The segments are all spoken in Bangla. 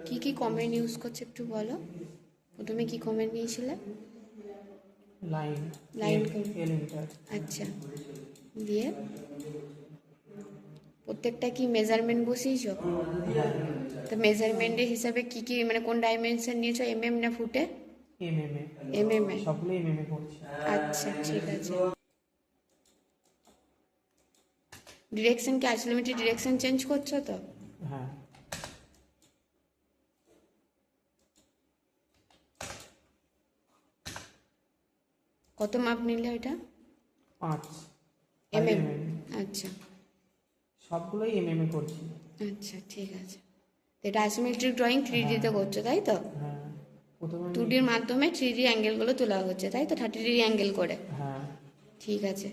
কি কি কমেন্ট ইউজ করছে একটু বলো। প্রথমে কি কমেন্ট নিয়েছিলে? লাইন লাইন এল ইন্টার। আচ্ছা, দিয়ে প্রত্যেকটা কি মেজারমেন্ট বসিয়েছো? তো মেজারমেন্টের হিসাবে কি কি মানে কোন ডাইমেনশন নিয়েছো, এমএম না ফুটে? এমএম এ সবগুলো এমএম এ করছি। আচ্ছা ঠিক আছে। ডিরেকশন কি আইসোমেট্রিক ডিরেকশন চেঞ্জ করছো তো? হ্যাঁ। কত মাপ নিলে ওইটা? 5 এমএম। আচ্ছা সবগুলোই এমএম এ করছি। আচ্ছা ঠিক আছে। এটা আইসোমেট্রিক ড্রয়িং 3D তে করছো তাই তো? হ্যাঁ, প্রথমে 2Dর মাধ্যমে 3D অ্যাঙ্গেলগুলো তোলা হচ্ছে তাই তো, 30 ডিগ্রি অ্যাঙ্গেল করে? হ্যাঁ। ঠিক আছে।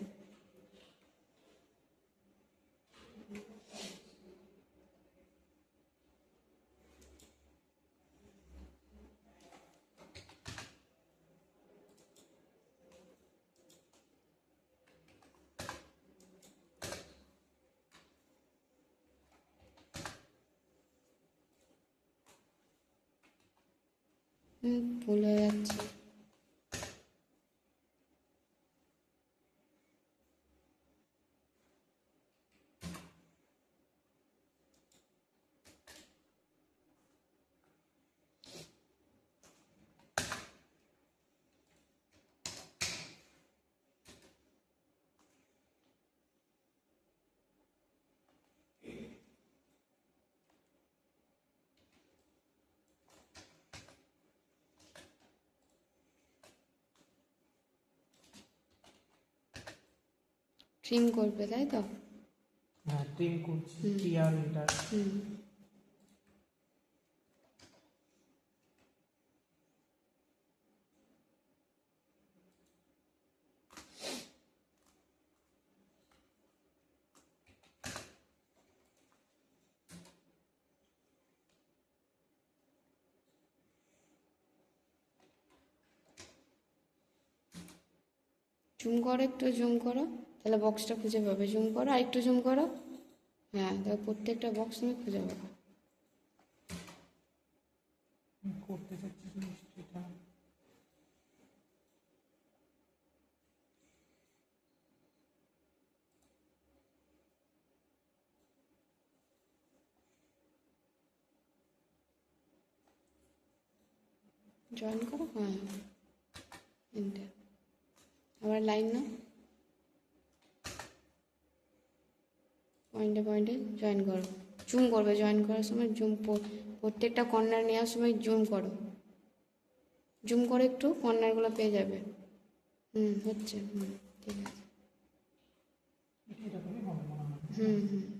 ভুল হয়ে যাচ্ছে। ট্রিম করবে তাই তো? হ্যাঁ, ট্রিম করছি। TR inter. জুম করো, একটু জুম করো, তাহলে বক্সটা খুঁজে পাবে। জুম করো, আর একটু জুম করো। হ্যাঁ, তাহলে প্রত্যেকটা বক্স তুমি খুঁজে পাবে। করতে চাচ্ছি জিনিসটা। জয়েন করো, হ্যাঁ এন্টার। আবার লাইন নাও, পয়েন্টে পয়েন্টে জয়েন করো। জুম করবে, জয়েন করার সময় জুম, প্রত্যেকটা কর্নার নেওয়ার সময় জুম করো। জুম করে একটু কর্নারগুলো পেয়ে যাবে। হচ্ছে, ঠিক আছে। এটা করে হবে মনে হয়। হুম।